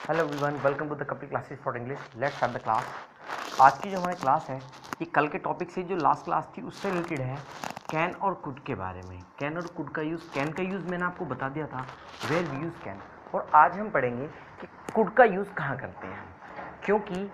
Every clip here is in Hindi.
Hello everyone, welcome to the Kapil classes for English. Let's start the class. आज की जो हमारी क्लास है ये कल के टॉपिक से जो लास्ट क्लास थी उससे रिलेटेड है, कैन और कुड के बारे में। कैन और कुड का यूज़, कैन का यूज़ मैंने आपको बता दिया था, वेयर वी यूज़ कैन। और आज हम पढ़ेंगे कि कुड का यूज़ कहाँ करते हैं, क्योंकि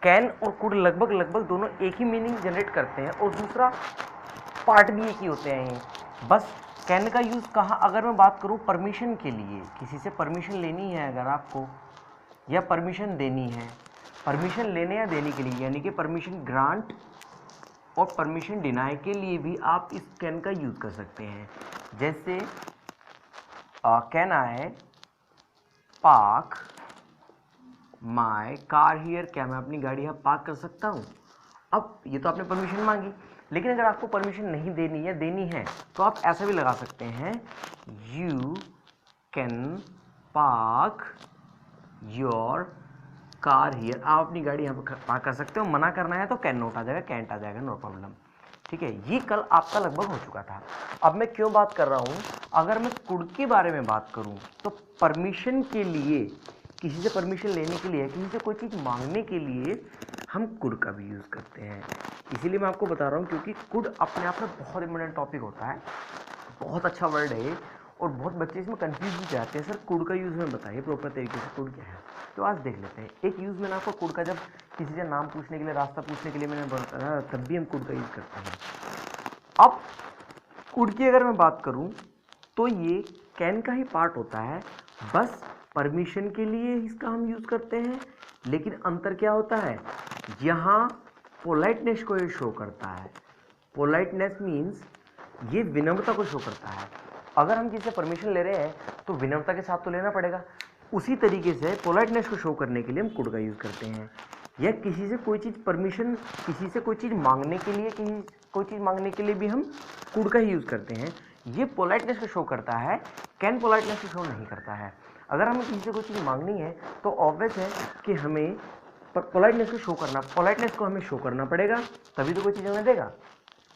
कैन और कुड लगभग दोनों एक ही मीनिंग जनरेट करते हैं और दूसरा पार्ट भी एक ही होते हैं ये। बस कैन का यूज़ कहाँ, अगर मैं बात करूँ परमिशन के लिए, किसी से परमिशन लेनी है अगर आपको, या परमिशन देनी है, परमिशन लेने या देने के लिए, यानी कि परमिशन ग्रांट और परमिशन डिनाई के लिए भी आप इस कैन का यूज़ कर सकते हैं। जैसे can I park my car here, क्या मैं अपनी गाड़ी यहाँ पार्क कर सकता हूँ। अब ये तो आपने परमिशन मांगी, लेकिन अगर आपको परमिशन नहीं देनी या देनी है तो आप ऐसा भी लगा सकते हैं, you can park your car here. आप अपनी गाड़ी यहाँ पर पार्क कर सकते हो। मना करना है तो कैन नोट आ जाएगा, कैंट आ जाएगा, नो प्रॉब्लम। ठीक है, ये कल आपका लगभग हो चुका था। अब मैं क्यों बात कर रहा हूँ, अगर मैं कुड के बारे में बात करूँ तो परमिशन के लिए, किसी से परमिशन लेने के लिए, किसी से कोई चीज़ मांगने के लिए हम कुड का भी यूज़ करते हैं। इसीलिए मैं आपको बता रहा हूँ, क्योंकि कुड अपने आप में बहुत इंपॉर्टेंट टॉपिक होता है, बहुत अच्छा वर्ड है और बहुत बच्चे इसमें कंफ्यूज भी जाते हैं, सर कुड का यूज़ हमें बताइए प्रॉपर तरीके से, कुड क्या है। तो आज देख लेते हैं। एक यूज़ मैंने आपको कुड का, जब किसी से नाम पूछने के लिए, रास्ता पूछने के लिए मैंने बताया, तब भी हम कुड का यूज़ करते हैं। अब कुड की अगर मैं बात करूं तो ये कैन का ही पार्ट होता है, बस परमिशन के लिए इसका हम यूज़ करते हैं। लेकिन अंतर क्या होता है, यहाँ पोलाइटनेस को ये शो करता है। पोलाइटनेस मीन्स ये विनम्रता को शो करता है। अगर हम किसी से परमिशन ले रहे हैं तो विनम्रता के साथ तो लेना पड़ेगा। उसी तरीके से पोलाइटनेस को शो करने के लिए हम कुड का यूज़ करते हैं। या किसी से कोई चीज़ परमिशन, किसी से कोई चीज़ मांगने के लिए, कोई चीज़ मांगने के लिए भी हम कुड का ही यूज़ करते हैं। ये पोलाइटनेस को शो करता है, कैन पोलाइटनेस को शो नहीं करता है। अगर हमें किसी से कोई चीज़ मांगनी है तो ऑब्वियस है कि हमें पोलाइटनेस को शो करना, पोलाइटनेस को हमें शो करना पड़ेगा, तभी तो कोई चीज़ हमें देगा।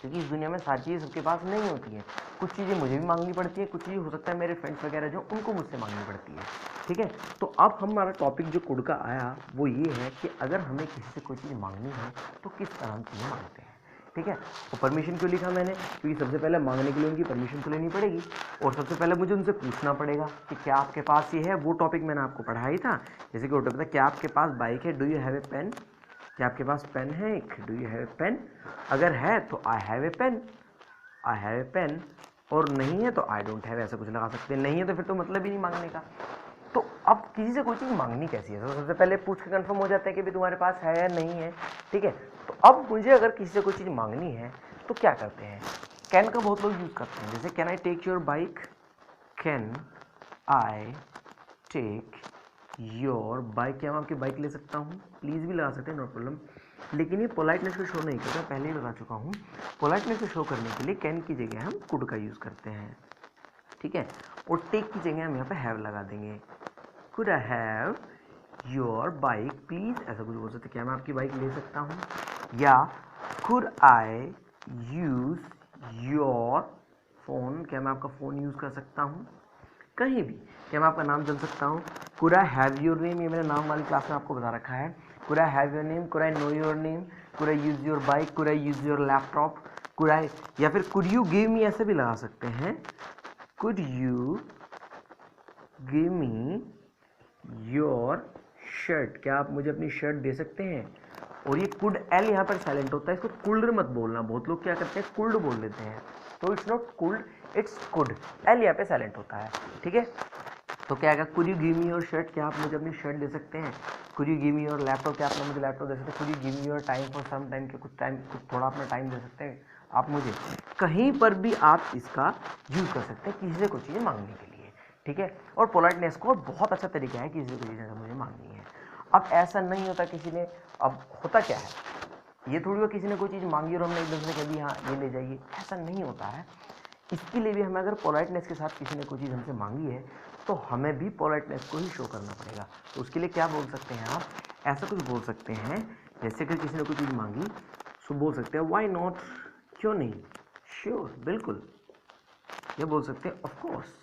क्योंकि इस दुनिया में सारी चीज़ें सबके पास नहीं होती हैं। कुछ चीज़ें मुझे भी मांगनी पड़ती है, कुछ चीज़ें हो सकता है मेरे फ्रेंड्स वगैरह जो, उनको मुझसे मांगनी पड़ती है। ठीक है, तो अब हमारा टॉपिक जो कुड का आया वो ये है कि अगर हमें किसी से कोई चीज़ मांगनी है तो किस तरह हम चीज़ें मांगते हैं। ठीक है, तो परमिशन क्यों लिखा मैंने, क्योंकि सबसे पहले मांगने के लिए उनकी परमिशन तो लेनी पड़ेगी और सबसे पहले मुझे उनसे पूछना पड़ेगा कि क्या आपके पास ये है। वो टॉपिक मैंने आपको पढ़ाया ही था। जैसे कि वो टॉपिक था, क्या आपके पास बाइक है, do you have a pen, क्या आपके पास पेन है एक, do you have a pen. अगर है तो I have a pen, I have a pen, और नहीं है तो आई डोंट हैव, ऐसा कुछ लगा सकते हैं। नहीं है तो फिर तो मतलब ही नहीं मांगने का। तो अब किसी से कोई चीज़ मांगनी कैसी है, तो सबसे पहले पूछ के कंफर्म हो जाते हैं कि भाई तुम्हारे पास है या नहीं है। ठीक है, तो अब मुझे अगर किसी से कोई चीज़ मांगनी है तो क्या करते हैं, कैन का बहुत लोग यूज़ करते हैं। जैसे can I take your bike, can I take your bike, क्या मैं आपकी बाइक ले सकता हूँ, प्लीज़ भी लगा सकते हैं, नो प्रॉब्लम। लेकिन ये पोलाइटनेस को शो नहीं करता, पहले ही बता चुका हूँ। पोलाइटनेस को शो करने के लिए कैन की जगह हम कुड का यूज़ करते हैं। ठीक है, और टेक की जगह हम यहाँ पे हैव लगा देंगे। Could I have your bike please, ऐसा कुछ बोल सकते, क्या मैं आपकी बाइक ले सकता हूँ। या could I use your phone, क्या मैं आपका फ़ोन यूज़ कर सकता हूँ। कहीं भी, क्या मैं आपका नाम जान सकता हूँ। Could I have your name, ये मैंने नाम वाली क्लास में आपको बता रखा है। Could I have your name, could I know your name, could I use your bike, could I use your laptop, could I, या फिर कुड यू गिव मी, ऐसे भी लगा सकते हैं। Could you give me your shirt, क्या आप मुझे अपनी शर्ट दे सकते हैं। और ये कुड एल यहाँ पर साइलेंट होता है, इसको कुल्ड मत बोलना। बहुत लोग क्या करते हैं, कुल्ड बोल देते हैं, तो it's not cooled, it's could. L यहाँ पे साइलेंट होता है। ठीक है, तो क्या आएगा, could you give me your shirt, क्या आप मुझे अपनी शर्ट दे सकते हैं। Could you give me your laptop, क्या आप मुझे लैपटॉप दे सकते हैं। Could you give me your time for some time, के कुछ टाइम, कुछ थोड़ा अपना टाइम दे सकते हैं आप मुझे। कहीं पर भी आप इसका यूज़ कर सकते हैं किसी से कुछ चीज़ें मांगने के लिए। ठीक है, और पोलाइटनेस को बहुत अच्छा तरीका है, किसी से कोई चीज़ मुझे मांगनी है। अब ऐसा नहीं होता किसी ने, अब होता क्या है, ये थोड़ी हो किसी ने कोई चीज़ मांगी और हमने एकदम से कह दी हाँ ये ले जाइए, ऐसा नहीं होता है। इसके लिए भी हमें, अगर पोलाइटनेस के साथ किसी ने कोई चीज़ हमसे मांगी है तो हमें भी पोलाइटनेस को ही शो करना पड़ेगा। तो उसके लिए क्या बोल सकते हैं आप, ऐसा कुछ बोल सकते हैं, जैसे कि किसी ने कोई चीज़ मांगी तो बोल सकते हैं व्हाई नॉट, क्यों नहीं, श्योर, बिल्कुल, ये बोल सकते हैं ऑफ कोर्स,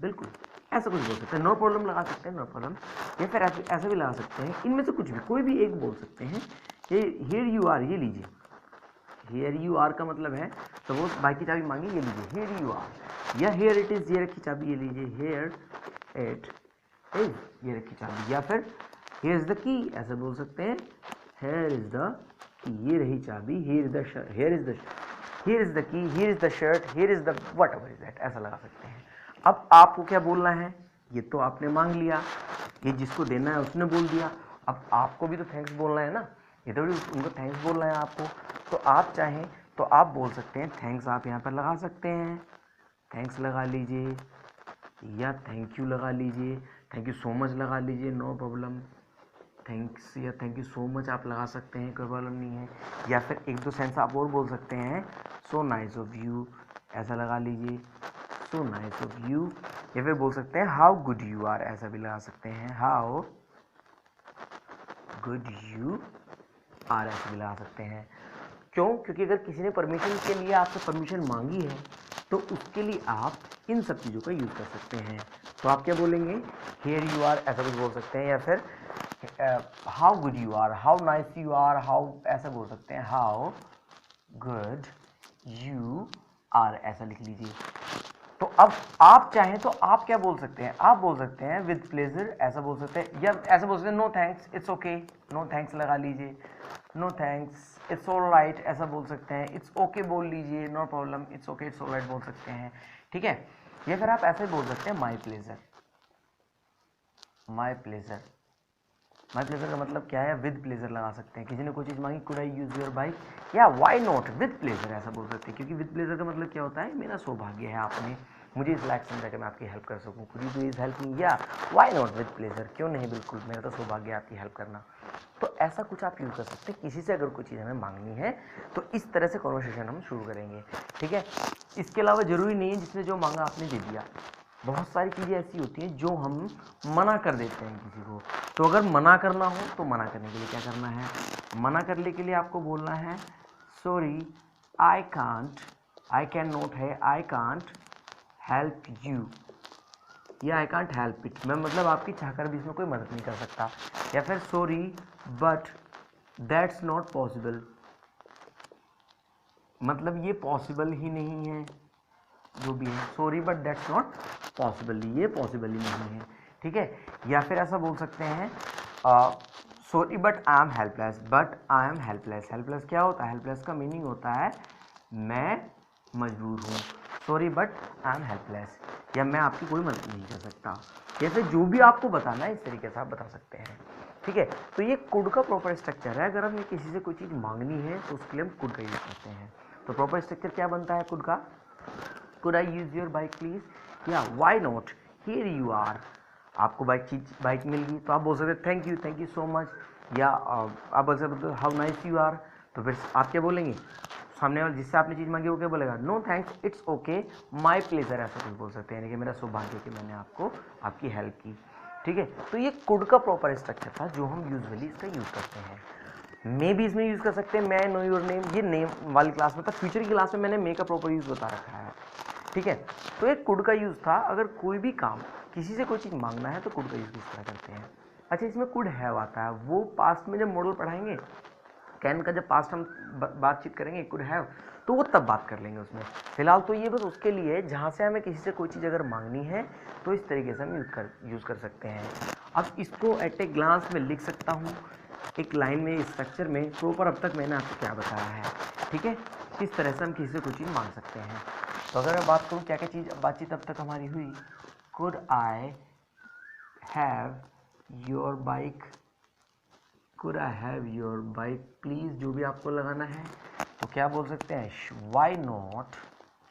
बिल्कुल। ऐसा कुछ बोल सकते हैं, नो प्रॉब्लम लगा सकते हैं, नो प्रॉब्लम, या फिर ऐसा भी लगा सकते हैं, इनमें से कुछ भी कोई भी एक बोल सकते हैं। ये हियर यू आर, ये लीजिए, हियर यू आर का मतलब है सपोज बाइक की चाबी मांगी, ये लीजिए हियर यू आर, या हियर इट इज, ये रखी चाबी, ये लीजिए हियर इट इज, ये रखी चाबी, या फिर हियर इज द की, ऐसा बोल सकते हैं, हियर इज द की, ये रही चाबी, here is the here is the here is the key, here is the shirt, here is the what ever is that, ऐसा लगा सकते हैं। अब आपको क्या बोलना है, ये तो आपने मांग लिया, ये जिसको देना है उसने बोल दिया, अब आपको भी तो थैंक्स बोलना है ना, ये तो भी उनको थैंक्स बोलना है आपको, तो आप चाहें तो आप बोल सकते हैं थैंक्स, आप यहाँ पर लगा सकते हैं, थैंक्स लगा लीजिए, या थैंक यू लगा लीजिए, थैंक यू सो मच लगा लीजिए, नो प्रॉब्लम, थैंक्स या थैंक यू सो मच आप लगा सकते हैं, कोई प्रॉब्लम नहीं है। या फिर एक दो सेंस आप और बोल सकते हैं, सो नाइस ऑफ यू, ऐसा लगा लीजिए, सो नाइस ऑफ यू, या फिर बोल सकते हैं हाउ गुड यू आर, ऐसा भी लगा सकते हैं, हाउ गुड यू आर, ऐसा भी लगा सकते हैं। क्यों? क्योंकि अगर किसी ने परमिशन के लिए आपसे परमिशन मांगी है तो उसके लिए आप इन सब चीज़ों का यूज़ कर सकते हैं। तो आप क्या बोलेंगे, हियर यू आर, ऐसा कुछ बोल सकते हैं, या फिर how good you are, how nice you are, how, ऐसा बोल सकते हैं, हाउ गुड यू आर, ऐसा लिख लीजिए। तो अब आप चाहें तो आप क्या बोल सकते हैं, आप बोल सकते हैं विद प्लेजर, ऐसा बोल सकते हैं, या ऐसा बोल सकते हैं no thanks it's okay, no thanks लगा लीजिए, no thanks it's all right, ऐसा बोल सकते हैं, इट्स ओके बोल लीजिए, no problem, it's okay, it's all right बोल सकते हैं, ठीक है। या फिर आप ऐसे बोल सकते हैं my pleasure, my pleasure, my pleasure का मतलब क्या है, विद प्लेजर लगा सकते हैं। किसी ने कोई चीज़ मांगी, could I use your bike, या वाई नॉट विद प्लेजर, ऐसा बोल सकते हैं, क्योंकि विद प्लेजर का मतलब क्या होता है, मेरा सौभाग्य है आपने मुझे इस लायक समझा कि मैं आपकी हेल्प कर सकूं, could you please help me, या वाई नॉट विद प्लेजर, क्यों नहीं, बिल्कुल, मेरा तो सौभाग्य है आपकी हेल्प करना। तो ऐसा कुछ आप यूज़ कर सकते हैं, किसी से अगर कोई चीज़ हमें मांगनी है तो इस तरह से कॉन्वर्सेशन हम शुरू करेंगे, ठीक है। इसके अलावा ज़रूरी नहीं है जिसने जो मांगा आपने दे दिया, बहुत सारी चीज़ें ऐसी होती हैं जो हम मना कर देते हैं किसी को। तो अगर मना करना हो तो मना करने के लिए क्या करना है, मना करने के लिए आपको बोलना है sorry I can't, I can not है आई कांट हेल्प यू, या आई कांट हेल्प इट, मैं मतलब आपकी चाहकर भी इसमें कोई मदद नहीं कर सकता। या फिर sorry but that's not possible, मतलब ये पॉसिबल ही नहीं है, जो भी है, sorry but that's not possible, ये पॉसिबल ही नहीं है, ठीक है। या फिर ऐसा बोल सकते हैं sorry but I am helpless, but I am helpless, helpless क्या होता है, हेल्पलेस का मीनिंग होता है मैं मजबूर हूँ, sorry but I am helpless, या मैं आपकी कोई मदद नहीं कर सकता। या फिर जो भी आपको बताना है इस तरीके से आप बता सकते हैं, ठीक है। तो ये कुड का प्रॉपर स्ट्रक्चर है, अगर हमें किसी से कोई चीज़ मांगनी है तो उसके लिए हम कुड का यूज़ करते हैं। तो प्रॉपर स्ट्रक्चर क्या बनता है कुड का, could I use your bike please, या why not here you are, आपको बाइक मिल गई तो आप बोल सकते हैं थैंक यू सो मच, या आप बोल सकते हो हाउ नाइस यू आर, तो फिर आप क्या बोलेंगे, सामने वाले जिससे आपने चीज़ मांगी वो क्या बोलेगा, no thanks it's okay my pleasure, ऐसा कुछ बोल सकते हैं, यानी कि मेरा सौभाग्य कि मैंने आपको आपकी हेल्प की, ठीक है। तो ये कुड का प्रॉपर स्ट्रक्चर था जो हम यूजुअली इसका यूज़ करते हैं। मे भी इसमें यूज़ कर सकते हैं, मैं नो योर नेम, ये नेम वाली क्लास में था, फ्यूचर की क्लास में मैंने मे का प्रॉपर यूज़ बता रखा है, ठीक है। तो एक कुड का यूज़ था, अगर कोई भी काम किसी से कोई चीज़ मांगना है तो कुड का यूज़ किस तरह करते हैं। अच्छा, इसमें कुड हैव आता है, वो पास्ट में जब मॉडल पढ़ाएंगे, कैन का जब पास्ट हम बातचीत करेंगे कुड हैव, तो वो तब बात कर लेंगे उसमें। फिलहाल तो ये बस उसके लिए जहाँ से हमें किसी से कोई चीज़ अगर मांगनी है तो इस तरीके से हम यूज़ कर सकते हैं। अब इसको एट ए ग्लांस में लिख सकता हूँ एक लाइन में, स्ट्रक्चर में प्रॉपर। अब तक मैंने आपको क्या बताया है, ठीक है, किस तरह से हम किसी से कोई चीज़ मांग सकते हैं। तो अगर मैं बात करूँ क्या क्या चीज़ बातचीत अब तक हमारी हुई, could I have your bike, could I have your bike please, जो भी आपको लगाना है तो क्या बोल सकते हैं, वाई नॉट,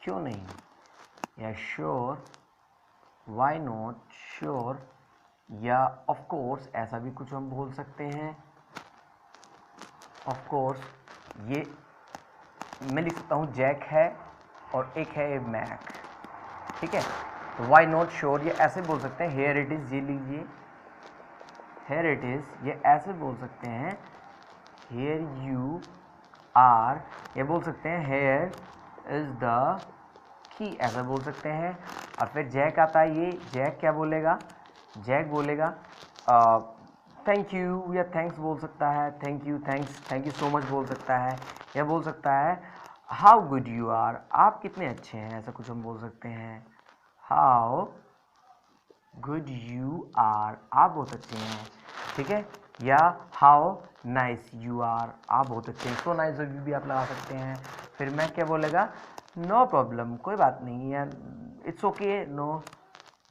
क्यों नहीं, या श्योर, वाई नॉट श्योर, या ऑफ कोर्स, ऐसा भी कुछ हम बोल सकते हैं, ऑफ कोर्स। ये मैं लिख सकता हूँ जैक है और एक है मैक, ठीक है। तो वाई नॉट श्योर ये ऐसे बोल सकते हैं, हेयर इट इज़, ये लीजिए हेयर इट इज़, ये ऐसे बोल सकते हैं, हेयर यू आर, ये बोल सकते हैं हेयर इज़ द की, ऐसा बोल सकते हैं। और फिर जैक आता है, ये जैक क्या बोलेगा, जैक बोलेगा थैंक यू या थैंक्स बोल सकता है, thank you, thank you so much बोल सकता है, या बोल सकता है हाउ गुड यू आर, आप कितने अच्छे हैं, ऐसा कुछ हम बोल सकते हैं, हाउ गुड यू आर, आप बहुत अच्छे हैं, ठीक है, या हाउ नाइस यू आर, आप बहुत अच्छे हैं, सो नाइस ऑफ यू भी आप लगा सकते हैं। फिर मैं क्या बोलेगा, नो प्रॉब्लम, कोई बात नहीं, या इट्स ओके, नो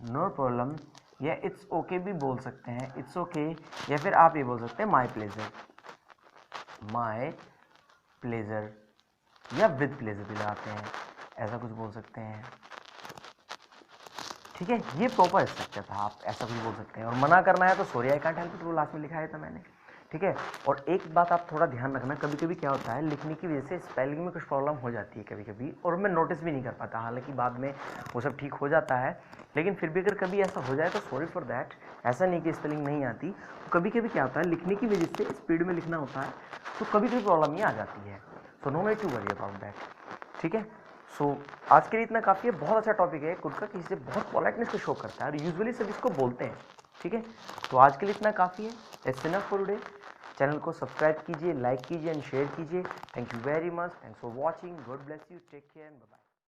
प्रॉब्लम, या इट्स ओके भी बोल सकते हैं, इट्स ओके, या फिर आप ये बोल सकते हैं माई प्लेजर, या विद प्लेजर भी लगाते हैं, ऐसा कुछ बोल सकते हैं, ठीक है। ये प्रॉपर स्ट्रक्चर था, आप ऐसा कुछ बोल सकते हैं। और मना करना है तो sorry I can't help it, वो लास्ट में लिखा है था मैंने, ठीक है। और एक बात आप थोड़ा ध्यान रखना, कभी कभी क्या होता है लिखने की वजह से स्पेलिंग में कुछ प्रॉब्लम हो जाती है कभी कभी, और मैं नोटिस भी नहीं कर पाता, हालांकि बाद में वो सब ठीक हो जाता है, लेकिन फिर भी अगर कभी ऐसा हो जाए तो सॉरी फॉर दैट। ऐसा नहीं कि स्पेलिंग नहीं आती, तो कभी कभी क्या होता है लिखने की वजह से स्पीड में लिखना होता है, तो कभी कभी प्रॉब्लम ही आ जाती है, so no need to worry about that, ठीक है। सो आज के लिए इतना काफ़ी है, बहुत अच्छा टॉपिक है खुद का, किसी से बहुत पॉलाइटनेस को शो करता है और यूजुअली सब इसको बोलते हैं, ठीक है। तो आज के लिए इतना काफ़ी है, it's enough for today. Channel को सब्सक्राइब कीजिए, लाइक कीजिए एंड शेयर कीजिए। Thank you very much, thanks for watching, God bless you, take care and bye.